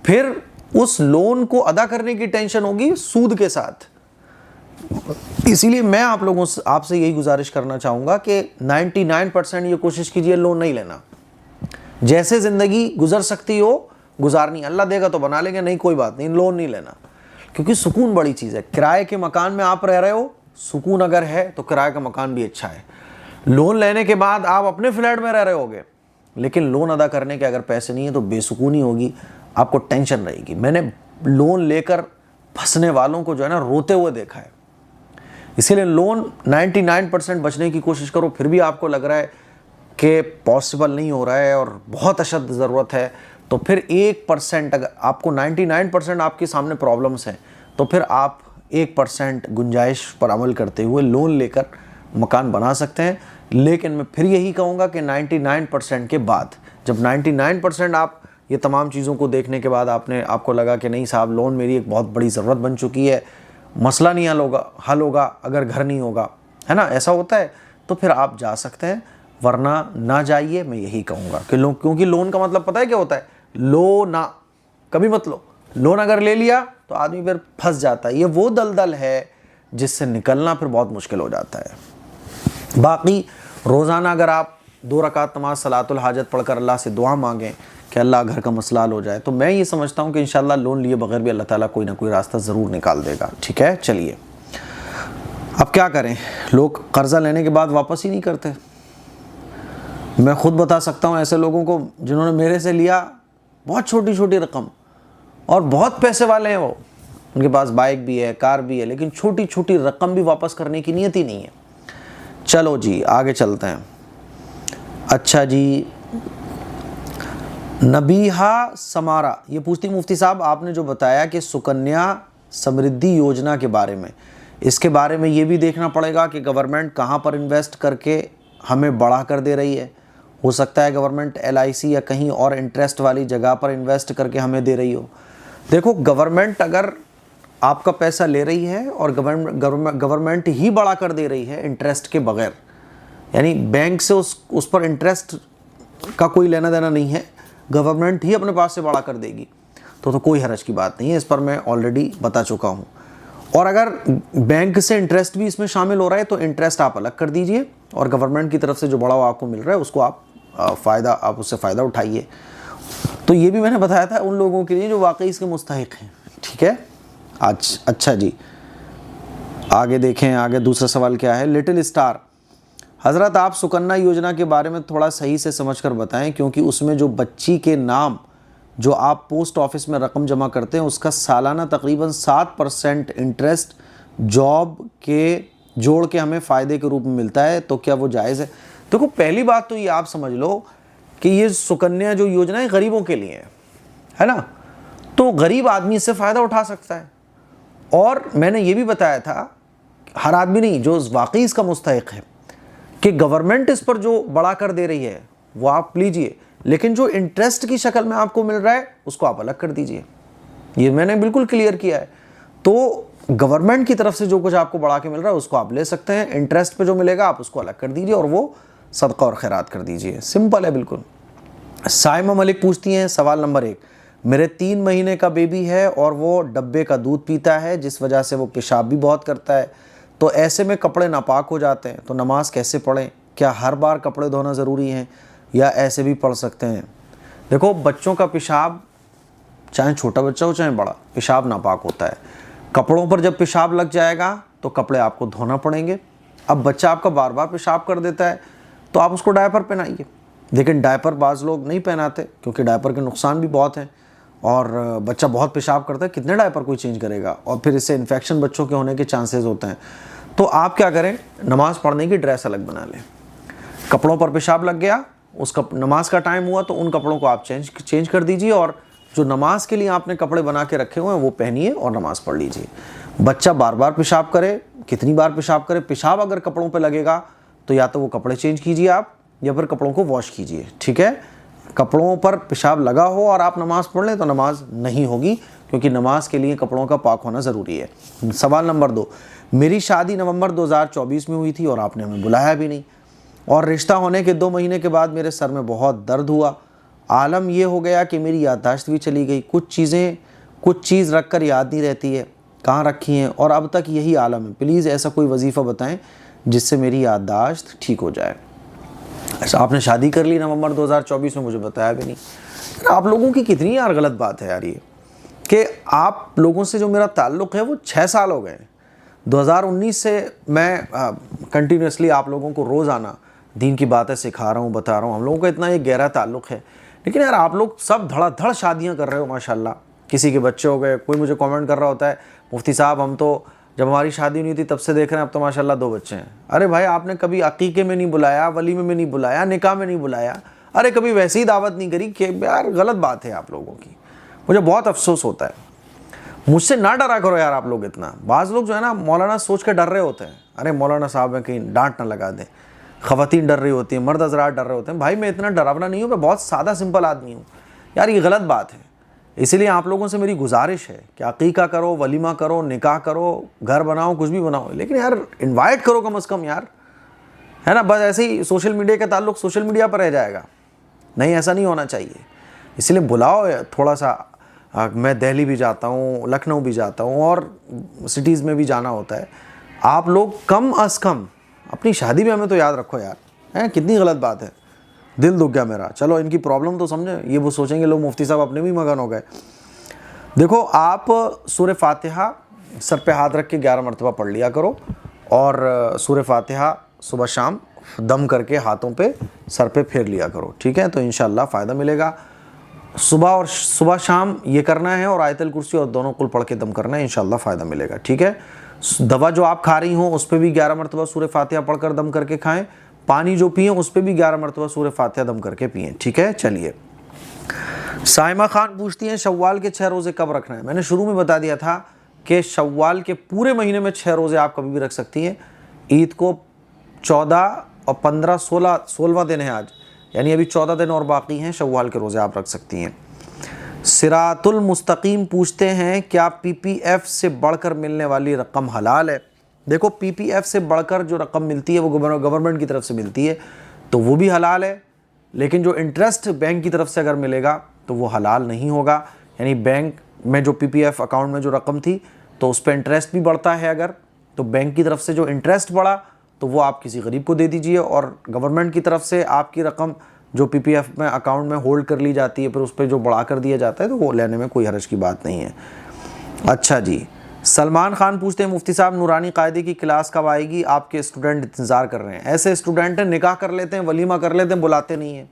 फिर उस लोन को अदा करने की टेंशन होगी सूद के साथ। इसीलिए मैं आप लोगों से आपसे यही गुजारिश करना चाहूँगा कि 99% ये कोशिश कीजिए लोन नहीं लेना। जैसे ज़िंदगी गुजर सकती हो गुजारनी, अल्लाह देगा तो बना लेंगे, नहीं कोई बात नहीं, लोन नहीं लेना। क्योंकि सुकून बड़ी चीज़ है। किराए के मकान में आप रह रहे हो, सुकून अगर है तो किराए का मकान भी अच्छा है। लोन लेने के बाद आप अपने फ्लैट में रह रहे होगे, लेकिन लोन अदा करने के अगर पैसे नहीं है तो बेसुकूनी होगी, आपको टेंशन रहेगी। मैंने लोन लेकर फंसने वालों को जो है ना रोते हुए देखा है। इसीलिए लोन 99% बचने की कोशिश करो, फिर भी आपको लग रहा है कि पॉसिबल नहीं हो रहा है और बहुत अशद ज़रूरत है, तो फिर 1%, अगर आपको 99% आपके सामने प्रॉब्लम्स हैं तो फिर आप 1% गुंजाइश पर अमल करते हुए लोन लेकर मकान बना सकते हैं। लेकिन मैं फिर यही कहूँगा कि 99% के बाद, जब 99% आप ये तमाम चीज़ों को देखने के बाद आपको लगा कि नहीं साहब लोन मेरी एक बहुत बड़ी ज़रूरत बन चुकी है, मसला नहीं हल होगा अगर घर नहीं होगा, है ना, ऐसा होता है, तो फिर आप जा सकते हैं, वरना ना जाइए। मैं यही कहूँगा कि क्योंकि लोन का मतलब पता है क्या होता है, लो ना कभी मत लो। लोन अगर ले लिया तो आदमी फिर फंस जाता है। ये वो दलदल है जिससे निकलना फिर बहुत मुश्किल हो जाता है। बाकी रोज़ाना अगर आप 2 रकात नमाज सलातुल हाजत पढ़कर अल्लाह से दुआ मांगें कि अल्लाह घर का मसला हल हो जाए, तो मैं ये समझता हूँ कि इंशाल्लाह लोन लिए बगैर भी अल्लाह ताला कोई ना कोई रास्ता ज़रूर निकाल देगा। ठीक है, चलिए अब क्या करें, लोग कर्ज़ा लेने के बाद वापस ही नहीं करते। मैं खुद बता सकता हूँ ऐसे लोगों को जिन्होंने मेरे से लिया बहुत छोटी छोटी रकम, और बहुत पैसे वाले हैं वो, उनके पास बाइक भी है, कार भी है, लेकिन छोटी छोटी रकम भी वापस करने की नीयत ही नहीं है। चलो जी आगे चलते हैं। अच्छा जी, नबीहा समारा ये पूछती, मुफ्ती साहब आपने जो बताया कि सुकन्या समृद्धि योजना के बारे में, इसके बारे में ये भी देखना पड़ेगा कि गवर्नमेंट कहाँ पर इन्वेस्ट करके हमें बढ़ा कर दे रही है। हो सकता है गवर्नमेंट LIC या कहीं और इंटरेस्ट वाली जगह पर इन्वेस्ट करके हमें दे रही हो। देखो, गवर्नमेंट अगर आपका पैसा ले रही है और गवर्नमेंट ही बढ़ा कर दे रही है इंटरेस्ट के बगैर, यानी बैंक से उस पर इंटरेस्ट का कोई लेना देना नहीं है, गवर्नमेंट ही अपने पास से बढ़ा कर देगी, तो कोई हर्ज की बात नहीं है। इस पर मैं ऑलरेडी बता चुका हूँ। और अगर बैंक से इंटरेस्ट भी इसमें शामिल हो रहा है तो इंटरेस्ट आप अलग कर दीजिए, और गवर्नमेंट की तरफ से जो बढ़ावा आपको मिल रहा है उसको आप उससे फ़ायदा उठाइए। तो ये भी मैंने बताया था उन लोगों के लिए जो वाकई इसके मुस्तहिक हैं। ठीक है, आज अच्छा जी आगे देखें। आगे दूसरा सवाल क्या है, लिटिल स्टार, हज़रत आप सुकन्या योजना के बारे में थोड़ा सही से समझ कर बताएं, क्योंकि उसमें जो बच्ची के नाम जो आप पोस्ट ऑफिस में रकम जमा करते हैं उसका सालाना तकरीबन 7% इंटरेस्ट जॉब के जोड़ के हमें फ़ायदे के रूप में मिलता है, तो क्या वो जायज़ है? देखो, पहली बात तो ये आप समझ लो कि ये सुकन्या जो योजना है गरीबों के लिए है ना, तो गरीब आदमी इससे फ़ायदा उठा सकता है। और मैंने ये भी बताया था हर आदमी नहीं, जो वाकई इसका मुस्तहिक है, कि गवर्नमेंट इस पर जो बढ़ा कर दे रही है वो आप लीजिए, लेकिन जो इंटरेस्ट की शक्ल में आपको मिल रहा है उसको आप अलग कर दीजिए। ये मैंने बिल्कुल क्लियर किया है। तो गवर्नमेंट की तरफ से जो कुछ आपको बढ़ा के मिल रहा है उसको आप ले सकते हैं, इंटरेस्ट पे जो मिलेगा आप उसको अलग कर दीजिए और वो सदका और खैरात कर दीजिए। सिंपल है बिल्कुल। साइमा मलिक पूछती हैं सवाल नंबर 1, मेरे 3 महीने का बेबी है और वो डब्बे का दूध पीता है, जिस वजह से वो पेशाब भी बहुत करता है, तो ऐसे में कपड़े नापाक हो जाते हैं, तो नमाज कैसे पढ़ें? क्या हर बार कपड़े धोना ज़रूरी हैं या ऐसे भी पढ़ सकते हैं? देखो, बच्चों का पेशाब, चाहे छोटा बच्चा हो चाहे बड़ा, पेशाब नापाक होता है। कपड़ों पर जब पेशाब लग जाएगा तो कपड़े आपको धोना पड़ेंगे। अब बच्चा आपका बार बार पेशाब कर देता है तो आप उसको डायपर पहनाइए, लेकिन डायपर बाज़ लोग नहीं पहनाते क्योंकि डायपर के नुकसान भी बहुत हैं, और बच्चा बहुत पेशाब करता है, कितने डायपर कोई चेंज करेगा, और फिर इससे इन्फेक्शन बच्चों के होने के चांसेस होते हैं। तो आप क्या करें, नमाज़ पढ़ने की ड्रेस अलग बना लें। कपड़ों पर पेशाब लग गया, उसका नमाज का टाइम हुआ तो उन कपड़ों को आप चेंज कर दीजिए, और जो नमाज के लिए आपने कपड़े बना के रखे हुए हैं वो पहनिए और नमाज़ पढ़ लीजिए। बच्चा बार बार पेशाब करे, कितनी बार पेशाब करे, पेशाब अगर कपड़ों पे लगेगा तो या तो वो कपड़े चेंज कीजिए आप, या फिर कपड़ों को वॉश कीजिए। ठीक है, कपड़ों पर पेशाब लगा हो और आप नमाज़ पढ़ लें तो नमाज नहीं होगी, क्योंकि नमाज के लिए कपड़ों का पाक होना ज़रूरी है। सवाल नंबर 2, मेरी शादी नवंबर 2024 में हुई थी और आपने हमें बुलाया भी नहीं, और रिश्ता होने के 2 महीने के बाद मेरे सर में बहुत दर्द हुआ। आलम ये हो गया कि मेरी याददाश्त भी चली गई, कुछ चीज़ रख कर याद नहीं रहती है, कहाँ रखी हैं, और अब तक यही आलम है। प्लीज़ ऐसा कोई वजीफ़ा बताएं जिससे मेरी याददाश्त ठीक हो जाए। ऐसा आपने शादी कर ली नवंबर 2024 में, मुझे बताया भी नहीं। आप लोगों की कितनी यार गलत बात है यार ये, कि आप लोगों से जो मेरा ताल्लुक़ है वो 6 साल हो गए। 2019 से मैं कंटिन्यूसली आप लोगों को रोज़ाना दीन की बातें सिखा रहा हूँ, बता रहा हूँ। हम लोगों का इतना एक गहरा ताल्लुक़ है, लेकिन यार आप लोग सब धड़ाधड़ शादियाँ कर रहे हो माशाल्लाह। किसी के बच्चे हो गए, कोई मुझे कमेंट कर रहा होता है, मुफ्ती साहब हम तो जब हमारी शादी नहीं थी तब से देख रहे हैं, अब तो माशाल्लाह 2 बच्चे हैं। अरे भाई आपने कभी अकीक़े में नहीं बुलाया, वलीमे में नहीं बुलाया, निकाह में नहीं बुलाया, अरे कभी वैसी ही दावत नहीं करी कि यार गलत बात है आप लोगों की। मुझे बहुत अफसोस होता है। मुझसे ना डरा करो यार आप लोग इतना। बाज़ लोग जो है ना मौलाना सोच के डर रहे होते हैं, अरे मौलाना साहब है कहीं डांट ना लगा दें, ख़वातीन डर रही होती हैं, मर्द हज़रात डर रहे होते हैं। भाई मैं इतना डरावना नहीं हूँ, मैं बहुत सादा सिंपल आदमी हूँ यार, ये गलत बात है। इसीलिए आप लोगों से मेरी गुजारिश है कि अकीक़ा करो, वलीमा करो, निकाह करो, घर बनाओ, कुछ भी बनाओ, लेकिन यार इनवाइट करो कम से कम यार, है ना। बस ऐसे ही सोशल मीडिया का ताल्लुक़ सोशल मीडिया पर रह जाएगा, नहीं ऐसा नहीं होना चाहिए। इसलिए बुलाओ थोड़ा सा। मैं दिल्ली भी जाता हूँ, लखनऊ भी जाता हूँ, और सिटीज़ में भी जाना होता है। आप लोग कम अज़ कम अपनी शादी में हमें तो याद रखो यार, हैं कितनी गलत बात है। दिल दुख गया मेरा। चलो इनकी प्रॉब्लम तो समझे, ये वो सोचेंगे लोग मुफ्ती साहब अपने भी मगन हो गए। देखो आप सूरह फातिहा सर पे हाथ रख के 11 मरतबा पढ़ लिया करो, और सूरह फातिहा सुबह शाम दम करके हाथों पे सर पे फेर लिया करो, ठीक है। तो इंशाअल्लाह फ़ायदा मिलेगा। सुबह शाम ये करना है, और आयतल कुर्सी और दोनों कुल पढ़ के दम करना है, इंशाअल्लाह फ़ायदा मिलेगा, ठीक है। दवा जो आप खा रही हो उस पर भी 11 मरतबा सूरह फातिहा पढ़कर दम करके खाएं। पानी जो पिए उस पर भी 11 मरतबा सूरह फातिहा दम करके पिएं, ठीक है। चलिए, साइमा खान पूछती हैं शव्वाल के 6 रोज़े कब रखना है। मैंने शुरू में बता दिया था कि शव्वाल के पूरे महीने में 6 रोज़े आप कभी भी रख सकती हैं। ईद को 14 और 15 16वां दिन है आज, यानी अभी 14 दिन और बाकी हैं, शव्वाल के रोज़े आप रख सकती हैं। सिरातुल मुस्तकीम पूछते हैं क्या पीपीएफ से बढ़कर मिलने वाली रकम हलाल है। देखो पीपीएफ से बढ़कर जो रकम मिलती है वो गवर्नमेंट की तरफ से मिलती है तो वो भी हलाल है, लेकिन जो इंटरेस्ट बैंक की तरफ से अगर मिलेगा तो वो हलाल नहीं होगा। यानी बैंक में जो पीपीएफ अकाउंट में जो रकम थी तो उस पर इंटरेस्ट भी बढ़ता है, अगर तो बैंक की तरफ से जो इंटरेस्ट बढ़ा तो वो आप किसी गरीब को दे दीजिए, और गवर्नमेंट की तरफ से आपकी रकम जो पीपीएफ में अकाउंट में होल्ड कर ली जाती है फिर उस पर जो बढ़ा कर दिया जाता है तो वो लेने में कोई हर्ज की बात नहीं है। अच्छा जी, सलमान खान पूछते हैं मुफ्ती साहब नूरानी कायदे की क्लास कब आएगी, आपके स्टूडेंट इंतज़ार कर रहे हैं। ऐसे स्टूडेंट हैं निकाह कर लेते हैं, वलीमा कर लेते हैं, बुलाते नहीं हैं।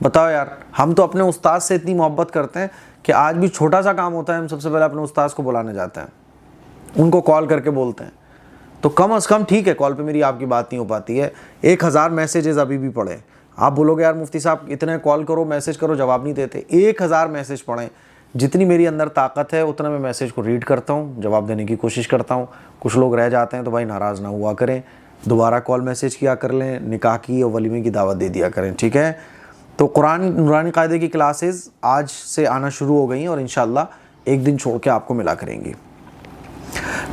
बताओ यार, हम तो अपने उस्ताद से इतनी मोहब्बत करते हैं कि आज भी छोटा सा काम होता है हम सबसे पहले अपने उस्ताद को बुलाने जाते हैं, उनको कॉल करके बोलते हैं। तो कम अज़ कम ठीक है, कॉल पे मेरी आपकी बात नहीं हो पाती है, 1000 मैसेजेस अभी भी पढ़े। आप बोलोगे यार मुफ्ती साहब इतने कॉल करो मैसेज करो जवाब नहीं देते, 1000 मैसेज पढ़ें। जितनी मेरी अंदर ताकत है उतना मैं मैसेज को रीड करता हूँ, जवाब देने की कोशिश करता हूँ। कुछ लोग रह जाते हैं तो भाई नाराज़ ना हुआ करें, दोबारा कॉल मैसेज किया कर लें, निकाह की और वलीमे की दावत दे दिया करें, ठीक है। तो कुरान नूरानी कायदे की क्लासेस आज से आना शुरू हो गई और इंशाअल्लाह एक दिन छोड़ के आपको मिला करेंगी।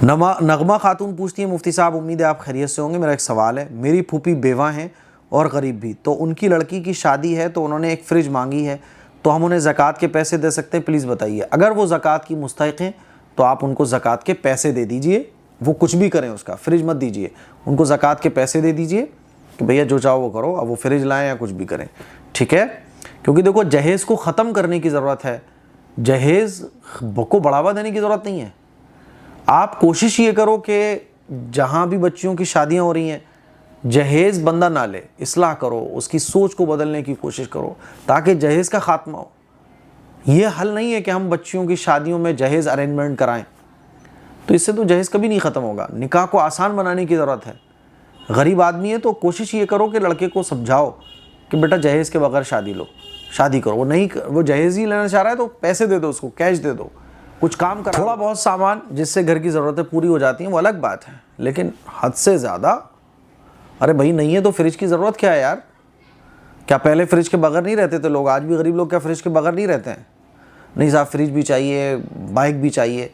नगमा खातून पूछती है मुफ्ती साहब उम्मीद है आप खैरियत से होंगे। मेरा एक सवाल है, मेरी फूफी बेवा हैं और गरीब भी, तो उनकी लड़की की शादी है तो उन्होंने एक फ्रिज मांगी है, तो हम उन्हें ज़कात के पैसे दे सकते हैं? प्लीज़ बताइए। अगर वो ज़कात की मुस्तहिक़ हैं तो आप उनको ज़कात के पैसे दे दीजिए, वो कुछ भी करें उसका, फ्रिज मत दीजिए, उनको ज़कात के पैसे दे दीजिए कि भैया जो चाहो वो करो, अब वो फ्रिज लाएँ या कुछ भी करें, ठीक है। क्योंकि देखो जहेज़ को ख़त्म करने की ज़रूरत है, जहेज़ को बढ़ावा देने की ज़रूरत नहीं है। आप कोशिश ये करो कि जहाँ भी बच्चियों की शादियाँ हो रही हैं जहेज़ बंदा ना ले, इस्लाह करो, उसकी सोच को बदलने की कोशिश करो ताकि जहेज़ का ख़ात्मा हो। ये हल नहीं है कि हम बच्चियों की शादियों में जहेज़ अरेंजमेंट कराएं, तो इससे तो जहेज़ कभी नहीं ख़त्म होगा। निकाह को आसान बनाने की ज़रूरत है। गरीब आदमी है तो कोशिश ये करो कि लड़के को समझाओ कि बेटा जहेज़ के बगैर शादी लो, शादी करो। वो जहेज़ ही लेना चाह रहा है तो पैसे दे दो उसको, कैश दे दो, कुछ काम करो, थोड़ा बहुत सामान जिससे घर की ज़रूरतें पूरी हो जाती हैं वो अलग बात है, लेकिन हद से ज़्यादा अरे भाई नहीं है तो फ्रिज की ज़रूरत क्या है यार। क्या पहले फ्रिज के बगैर नहीं रहते थे लोग? आज भी गरीब लोग क्या फ्रिज के बगैर नहीं रहते हैं? नहीं साहब फ्रिज भी चाहिए, बाइक भी चाहिए,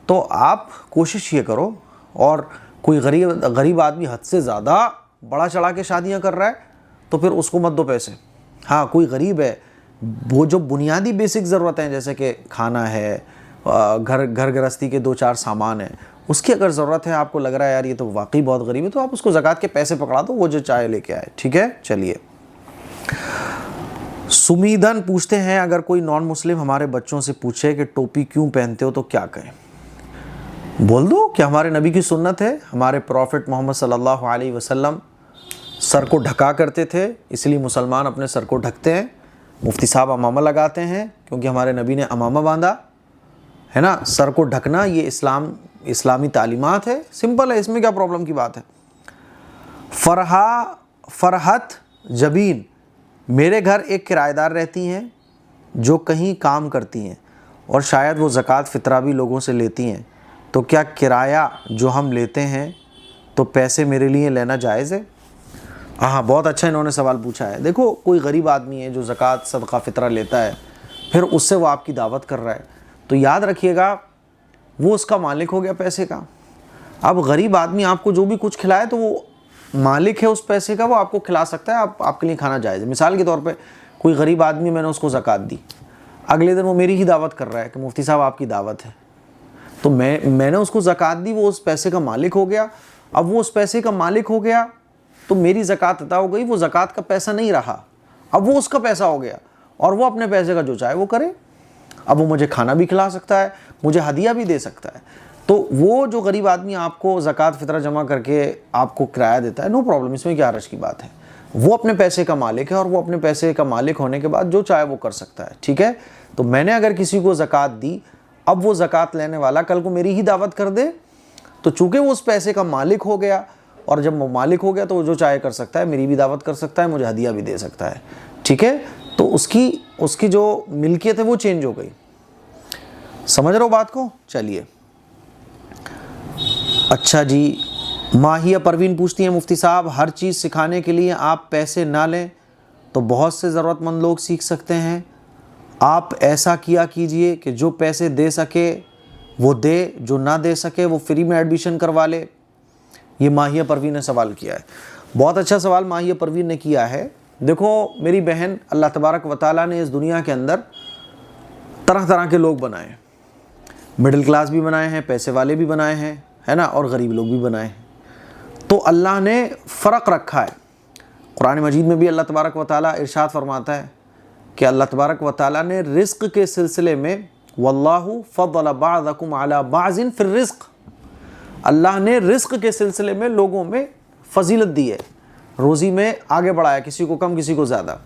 तो आप कोशिश ये करो। और कोई गरीब आदमी हद से ज़्यादा बड़ा चढ़ा के शादियाँ कर रहा है तो फिर उसको मत दो पैसे। हाँ, कोई गरीब है, वो जो बुनियादी बेसिक ज़रूरतें हैं जैसे कि खाना है, घर गृहस्थी के 2-4 सामान हैं, उसकी अगर ज़रूरत है, आपको लग रहा है यार ये तो वाकई बहुत गरीब है, तो आप उसको ज़कात के पैसे पकड़ा दो, वो जो चाहे लेके आए। ठीक है, चलिए। सुमीदन पूछते हैं, अगर कोई नॉन मुस्लिम हमारे बच्चों से पूछे कि टोपी क्यों पहनते हो तो क्या कहें? बोल दो कि हमारे नबी की सुन्नत है, हमारे प्रॉफिट मोहम्मद सल्लल्लाहु अलैहि वसल्लम सर को ढका करते थे, इसलिए मुसलमान अपने सर को ढकते हैं। मुफ्ती साहब अमामा लगाते हैं क्योंकि हमारे नबी ने अमामा बांधा है ना। सर को ढकना ये इस्लामी तालीमात है, सिंपल है, इसमें क्या प्रॉब्लम की बात है। फरहत जबीन, मेरे घर एक किराएदार रहती हैं जो कहीं काम करती हैं और शायद वो ज़कात फ़ितरा भी लोगों से लेती हैं, तो क्या किराया जो हम लेते हैं तो पैसे मेरे लिए लेना जायज़ है? हाँ, बहुत अच्छा इन्होंने सवाल पूछा है। देखो, कोई गरीब आदमी है जो ज़कात सदका फ़ितरा लेता है, फिर उससे वो आपकी दावत कर रहा है, तो याद रखिएगा वो उसका मालिक हो गया पैसे का। अब गरीब आदमी आपको जो भी कुछ खिलाए तो वो मालिक है उस पैसे का, वो आपको खिला सकता है, आपके लिए खाना जायज़ है। मिसाल के तौर पे कोई गरीब आदमी, मैंने उसको ज़कात दी, अगले दिन वो मेरी ही दावत कर रहा है कि मुफ्ती साहब आपकी दावत है, तो मैंने उसको ज़कात दी, वो उस पैसे का मालिक हो गया। अब वो उस पैसे का मालिक हो गया तो मेरी ज़कात अता हो गई, वो ज़कात का पैसा नहीं रहा, अब वो उसका पैसा हो गया और वो अपने पैसे का जो चाहे वो करे। अब वो मुझे खाना भी खिला सकता है, मुझे हदिया भी दे सकता है। तो वो जो गरीब आदमी आपको ज़कात फ़ितरा जमा करके आपको किराया देता है, नो प्रॉब्लम, इसमें क्या हर्ज की बात है। वो अपने पैसे का मालिक है और वो अपने पैसे का मालिक होने के बाद जो चाहे वो कर सकता है। ठीक है, तो मैंने अगर किसी को ज़कात दी, अब वो ज़कात लेने वाला कल को मेरी ही दावत कर दे, तो चूँकि वो उस पैसे का मालिक हो गया, और जब वो मालिक हो गया तो वो जो चाहे कर सकता है, मेरी भी दावत कर सकता है, मुझे हदिया भी दे सकता है। ठीक है, तो उसकी जो मिल्कियत है वो चेंज हो गई। समझ रहे हो बात को? चलिए, अच्छा जी। माहिया परवीन पूछती हैं, मुफ्ती साहब हर चीज़ सिखाने के लिए आप पैसे ना लें तो बहुत से ज़रूरतमंद लोग सीख सकते हैं। आप ऐसा किया कीजिए कि जो पैसे दे सके वो दे, जो ना दे सके वो फ्री में एडमिशन करवा ले। ये माहिया परवीन ने सवाल किया है, बहुत अच्छा सवाल माहिया परवीन ने किया है। देखो मेरी बहन, अल्लाह तबारक व तआला ने इस दुनिया के अंदर तरह तरह के लोग बनाए, मिडिल क्लास भी बनाए हैं, पैसे वाले भी बनाए हैं, है ना, और गरीब लोग भी बनाए हैं। तो अल्लाह ने फ़र्क रखा है। कुरान मजीद में भी अल्लाह तबारक व तआला इरशाद फरमाता है कि अल्लाह तबारक व तआला ने रिज़्क़ के सिलसिले में, वल्लाहु फ़द्दल बअज़कुम अला बअज़िन फ़िर रिज़्क़, अल्लाह ने रिज़्क़ के सिलसिले में लोगों में फजीलत दी है, रोज़ी में आगे बढ़ाया, किसी को कम किसी को ज़्यादा।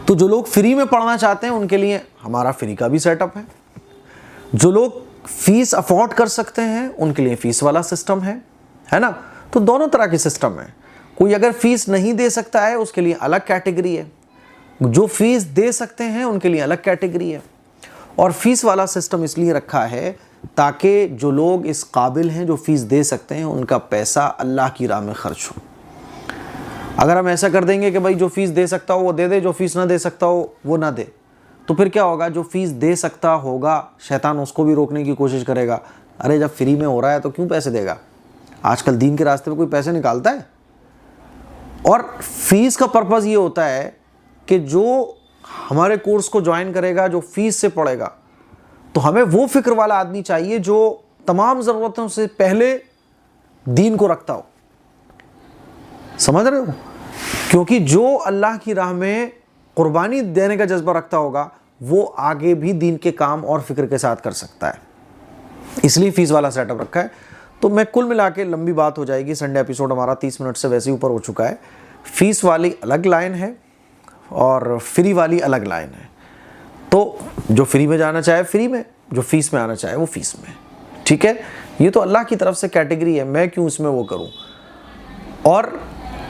तो जो लोग फ्री में पढ़ना चाहते हैं उनके लिए हमारा फ्री का भी सेटअप है। जो लोग फ़ीस अफोर्ड कर सकते हैं उनके लिए फ़ीस वाला सिस्टम है ना। तो दोनों तरह के सिस्टम है। कोई अगर फ़ीस नहीं दे सकता है उसके लिए अलग कैटेगरी है, जो फ़ीस दे सकते हैं उनके लिए अलग कैटेगरी है। और फ़ीस वाला सिस्टम इसलिए रखा है ताकि जो लोग इस काबिल हैं, जो फ़ीस दे सकते हैं, उनका पैसा अल्लाह की राह में ख़र्च हो। अगर हम ऐसा कर देंगे कि भाई जो फ़ीस दे सकता हो वो दे दे, जो फ़ीस ना दे सकता हो वो ना दे, तो फिर क्या होगा, जो फ़ीस दे सकता होगा शैतान उसको भी रोकने की कोशिश करेगा। अरे जब फ्री में हो रहा है तो क्यों पैसे देगा? आजकल दीन के रास्ते पे कोई पैसे निकालता है? और फ़ीस का पर्पज़ ये होता है कि जो हमारे कोर्स को ज्वाइन करेगा, जो फ़ीस से पढ़ेगा, तो हमें वो फ़िक्र वाला आदमी चाहिए जो तमाम ज़रूरतों से पहले दीन को रखता हो। समझ रहे हो? क्योंकि जो अल्लाह की राह में कुर्बानी देने का जज्बा रखता होगा वो आगे भी दीन के काम और फ़िक्र के साथ कर सकता है, इसलिए फ़ीस वाला सेटअप रखा है। तो मैं कुल मिला के, लंबी बात हो जाएगी, संडे एपिसोड हमारा 30 मिनट से वैसे ही ऊपर हो चुका है। फ़ीस वाली अलग लाइन है और फ्री वाली अलग लाइन है। तो जो फ्री में जाना चाहे फ्री में, जो फ़ीस में आना चाहे वो फ़ीस में। ठीक है, ये तो अल्लाह की तरफ से कैटेगरी है, मैं क्यों इसमें वो करूँ। और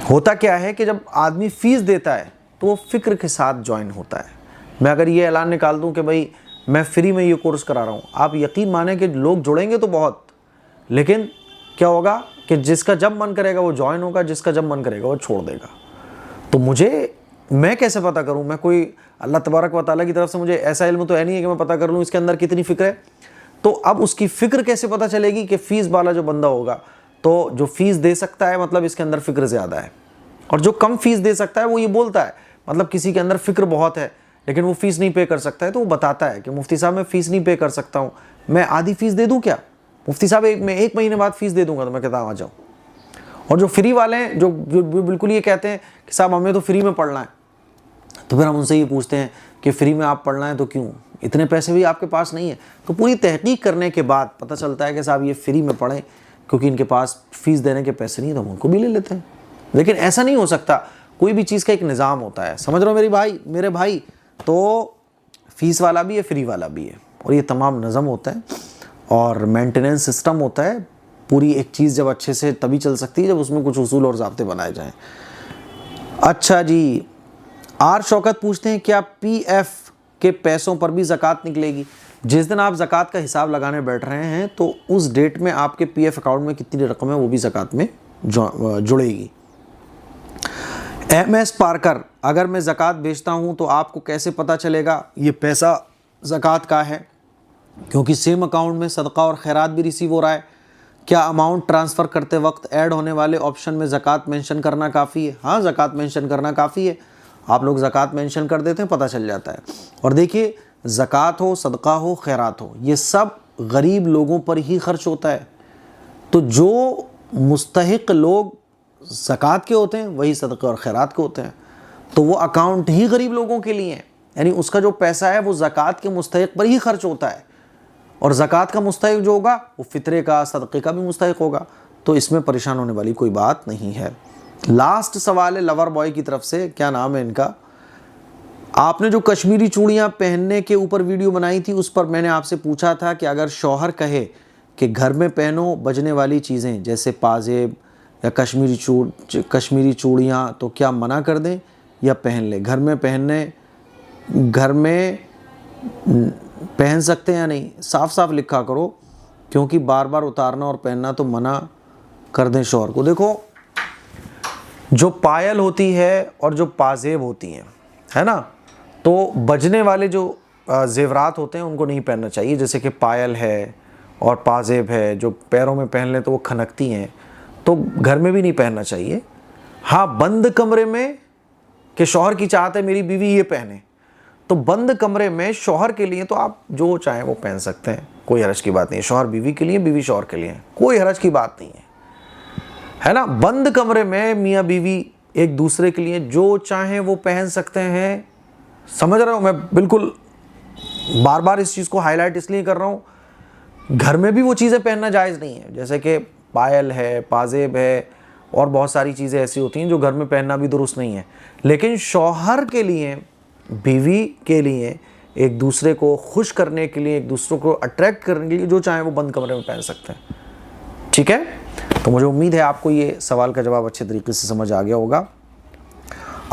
होता क्या है कि जब आदमी फ़ीस देता है तो वो फ़िक्र के साथ ज्वाइन होता है। मैं अगर ये ऐलान निकाल दूं कि भाई मैं फ्री में ये कोर्स करा रहा हूँ, आप यकीन माने कि लोग जुड़ेंगे तो बहुत, लेकिन क्या होगा कि जिसका जब मन करेगा वो ज्वाइन होगा, जिसका जब मन करेगा वो छोड़ देगा। तो मुझे मैं कैसे पता करूं? मैं कोई अल्लाह तबारक व तआला की तरफ से मुझे ऐसा इल्म तो है नहीं है कि मैं पता कर लूं इसके अंदर कितनी फ़िक्र है। तो अब उसकी फ़िक्र कैसे पता चलेगी कि फ़ीस वाला जो बंदा होगा, तो जो फ़ीस दे सकता है मतलब इसके अंदर फ़िक्र ज़्यादा है, और जो कम फ़ीस दे सकता है वो ये बोलता है, मतलब किसी के अंदर फ़िक्र बहुत है लेकिन वो फ़ीस नहीं पे कर सकता है, तो वो बताता है कि मुफ्ती साहब मैं फ़ीस नहीं पे कर सकता हूँ, मैं आधी फ़ीस दे दूँ क्या? मुफ्ती साहब मैं 1 महीने बाद फ़ीस दे दूँगा। तो मैं कहता हूँ आ जाओ। और जो फ्री वाले हैं, जो बिल्कुल ये कहते हैं कि साहब हमें तो फ्री में पढ़ना है, तो फिर हम उनसे ये पूछते हैं कि फ्री में आप पढ़ना है तो क्यों, इतने पैसे भी आपके पास नहीं है? तो पूरी तहकीक करने के बाद पता चलता है कि साहब ये फ्री में पढ़ें क्योंकि इनके पास फ़ीस देने के पैसे नहीं है, तो हम उनको भी ले लेते हैं। लेकिन ऐसा नहीं हो सकता, कोई भी चीज़ का एक निज़ाम होता है, समझ रहे हो मेरे भाई? तो फ़ीस वाला भी है, फ्री वाला भी है, और ये तमाम निज़म होता है और मेंटेनेंस सिस्टम होता है। पूरी एक चीज़ जब अच्छे से तभी चल सकती है जब उसमें कुछ उसूल और ज़ाब्ते बनाए जाएं। अच्छा जी, आर शौकत पूछते हैं क्या पीएफ के पैसों पर भी ज़कात निकलेगी? जिस दिन आप ज़कात का हिसाब लगाने बैठ रहे हैं तो उस डेट में आपके पीएफ अकाउंट में कितनी रकम है वो भी ज़कात में जुड़ेगी। एमएस पारकर, अगर मैं ज़कात बेचता हूं तो आपको कैसे पता चलेगा ये पैसा ज़कात का है? क्योंकि सेम अकाउंट में सदका और खैरात भी रिसीव हो रहा है। क्या अमाउंट ट्रांसफ़र करते वक्त ऐड होने वाले ऑप्शन में ज़कात मेंशन करना काफ़ी है? हाँ, ज़कात मेंशन करना काफ़ी है। आप लोग ज़कात मेंशन कर देते हैं, पता चल जाता है। और देखिए, ज़कात हो, सदका हो, खैरात हो, ये सब गरीब लोगों पर ही खर्च होता है। तो जो मुस्तहिक लोग ज़कात के होते हैं वही सदका और खैरात के होते हैं। तो वो अकाउंट ही गरीब लोगों के लिए है, यानी उसका जो पैसा है वो ज़कात के मुस्तहिक पर ही खर्च होता है। और ज़कात का मुस्तहिक जो होगा वो फ़ितरे का, सदक़े का भी मुस्तहिक होगा। तो इसमें परेशान होने वाली कोई बात नहीं है। लास्ट सवाल है लवर बॉय की तरफ से, क्या नाम है इनका? आपने जो कश्मीरी चूड़ियाँ पहनने के ऊपर वीडियो बनाई थी उस पर मैंने आपसे पूछा था कि अगर शौहर कहे कि घर में पहनो बजने वाली चीज़ें जैसे पाजेब या कश्मीरी चूड़ियाँ, तो क्या मना कर दें या पहन लें? घर में पहन सकते हैं या नहीं? साफ साफ लिखा करो, क्योंकि बार बार उतारना और पहनना तो मना कर दें शौहर को। देखो, जो पायल होती है और जो पाजेब होती हैं, है ना, तो बजने वाले जो जेवरात होते हैं उनको नहीं पहनना चाहिए। जैसे कि पायल है और पाजेब है, जो पैरों में पहन लें तो वो खनकती हैं, तो घर में भी नहीं पहनना चाहिए। हाँ, बंद कमरे में कि शौहर की चाहत है मेरी बीवी ये पहने, तो बंद कमरे में शौहर के लिए तो आप जो चाहें वो पहन सकते हैं, कोई हरज की बात नहीं है। शौहर बीवी के लिए, बीवी शौहर के लिए, कोई हरज की बात नहीं है ना। बंद कमरे में मियाँ बीवी एक दूसरे के लिए जो चाहें वो पहन सकते हैं। समझ रहे हो? मैं बिल्कुल बार बार इस चीज़ को हाईलाइट इसलिए कर रहा हूँ, घर में भी वो चीज़ें पहनना जायज़ नहीं है। जैसे कि पायल है, पाजेब है, और बहुत सारी चीज़ें ऐसी होती हैं जो घर में पहनना भी दुरुस्त नहीं है। लेकिन शौहर के लिए, बीवी के लिए, एक दूसरे को खुश करने के लिए, एक दूसरे को अट्रैक्ट करने के लिए जो चाहे वो बंद कमरे में पहन सकते हैं। ठीक है? तो मुझे उम्मीद है आपको ये सवाल का जवाब अच्छे तरीके से समझ आ गया होगा।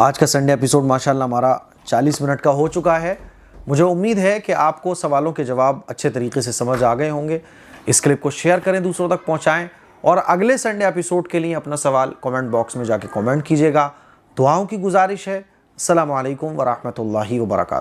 आज का संडे एपिसोड माशाल्लाह हमारा 40 मिनट का हो चुका है। मुझे उम्मीद है कि आपको सवालों के जवाब अच्छे तरीके से समझ आ गए होंगे। इस क्लिप को शेयर करें, दूसरों तक पहुंचाएं, और अगले संडे एपिसोड के लिए अपना सवाल कमेंट बॉक्स में जाके कमेंट कीजिएगा। दुआओं की गुजारिश है। अस्सलामु अलैकुम व रहमतुल्लाहि व बरकातहू।